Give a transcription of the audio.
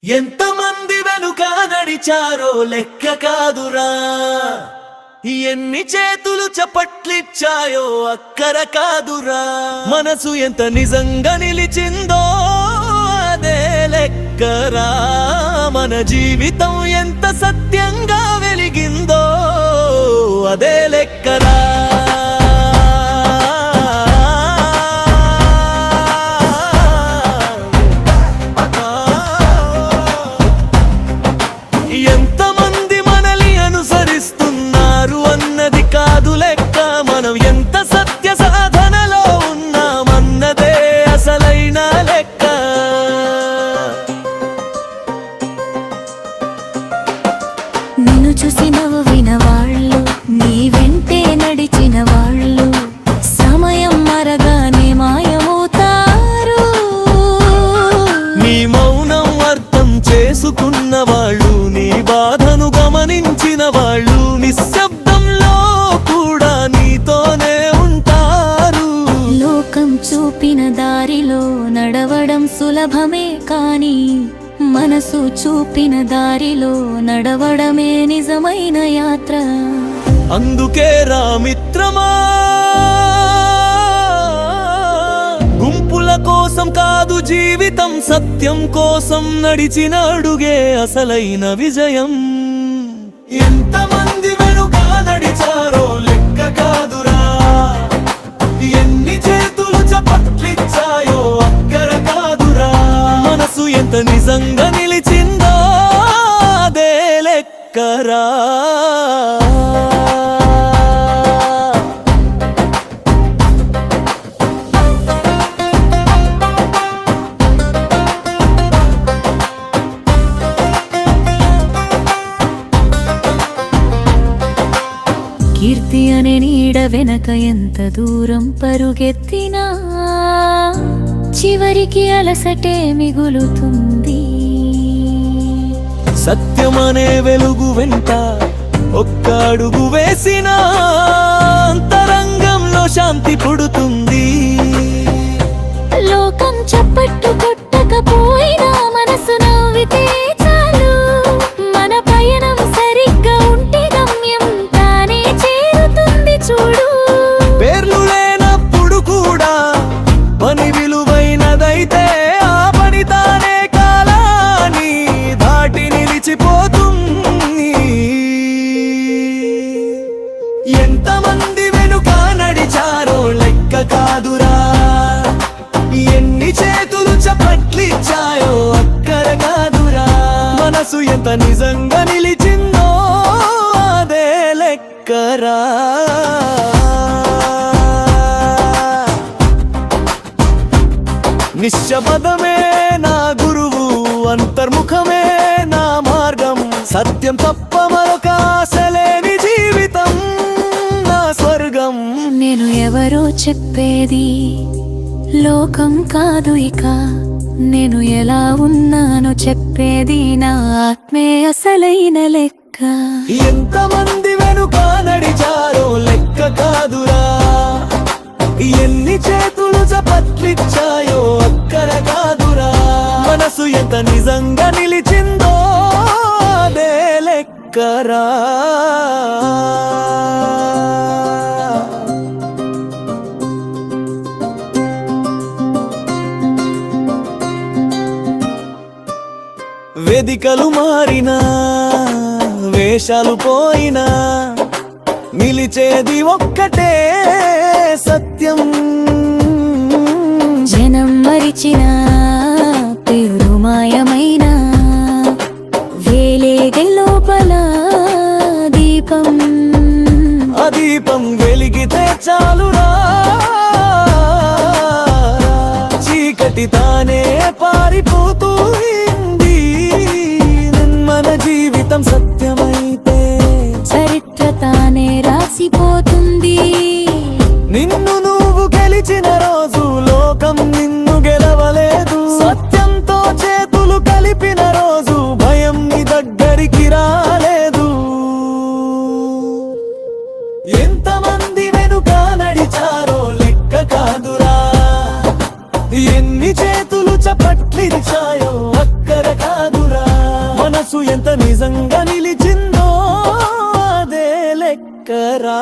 ఎంతమంది వెనుక నడిచారో లెక్క కాదురా, ఎన్ని చేతులు చప్పట్లిచ్చాయో అక్కర కాదురా. మనసు ఎంత నిజంగా నిలిచిందో అదే లెక్కరా, మన జీవితం ఎంత సత్యంగా వెలిగిందో అదే లెక్కరా. ఎంతమంది మనల్ని అనుసరిస్తున్నారు అన్నది కాదు లెక్క, మనం ఎంత సత్య సాధనలో ఉన్నామన్నదే అసలైన లెక్క. నిన్ను చూసి నవ్విన వాళ్ళు, నీ వెంటే నడిచిన వాళ్ళు, సమయం మరగానే మాయమవుతారు. నీ మౌనం అర్థం చేసుకున్న వాళ్ళు, నీ బాధను గమనించిన వాళ్ళు, నిశ్శబ్దంలో కూడా నీతోనే ఉంటారు. లోకం చూపిన దారిలో నడవడం సులభమే కానీ, మనసు చూపిన దారిలో నడవడమే నిజమైన యాత్ర. అందుకే రా మిత్రమా, గుంపుల కోసం కాదు జీవితం, సత్యం కోసం నడిచిన అడుగే అసలైన విజయం. ఎంతమంది వెనుక నడిచారో లెక్క కాదురా, ఎన్ని చేతులు చప్పట్లిచ్చాయో అక్కర కాదురా. మనసు ఎంత నిజంగా నిలిచిందో అదే లెక్కరా. కీర్తి అనే నీడ వెనక ఎంత దూరం పరుగెత్తినా చివరికి అలసటే మిగులుతుంది. సత్యమనే వెలుగు వెంట ఒక్క అడుగు వేసినా అంతరంగంలో శాంతి పుడుతుంది. లోకం చప్పట్టు కొట్టకపోయినా మనసు నవ్వితే చాలు, మన పయనం సరిగ్గా ఉంటే గమ్యం తానే చేరుతుంది చూడు. పేర్లు లేనప్పుడు కూడా పని విలువైనదైతే ఆ పని తానే కాలాన్ని దాటి నిలిచిపోతుంది. ఎంతమంది వెనుక నడిచారో లెక్క కాదురా, ఎన్ని చేతులు చప్పట్లిచ్చాయో అక్కర కాదురా. మనసు ఎంత నిజంగా నిలిచిందో అదే లెక్కరా. నిశ్శబ్దమే నా గురువు, అంతర్ముఖమే నా మార్గం, సత్యం తప్ప మరొక ఆశలేని జీవితం నా స్వర్గం. నేను ఎవరో చెప్పేది లోకం కాదు, ఇక నేను ఎలా ఉన్నానో చెప్పేది నా ఆత్మే అసలైన లెక్క. ఎంతమంది వెనుక నడిచారో లెక్క కాదురా, ఎన్ని చేతులు చప్పట్లిచ్చాయో అక్కర కాదురా. మనసు ఎంత నిజంగా నిలిచిందో అదే లెక్కరా. వేదికలు మారినా వేషాలు పోయినా నిలిచేది ఒక్కటే సత్యం. జనం మరిచిన పేరు మాయమైన వేలేగే లోపల దీపం. ఆ దీపం వెలిగితే చాలురా, చీకటి తానే పారిపోతుంది. మన జీవితం సత్యమైతే చరిత్ర తానే రాసిపోతుంది. నిన్ను నువ్వు గెలిచిన రోజు లోకం నిన్ను గెలవలేదు. సత్యంతో చేతులు కలిపిన రోజు భయం నీ దగ్గరికి రాలేదు. ఎంతమంది వెనుక నడిచారో లెక్క కాదురా, ఎన్ని చేతులు చప్పట్లిచ్చాయో అక్కర కాదురా. మనసు ఎంత నిజంగా నిలిచిందో అదే లెక్కరా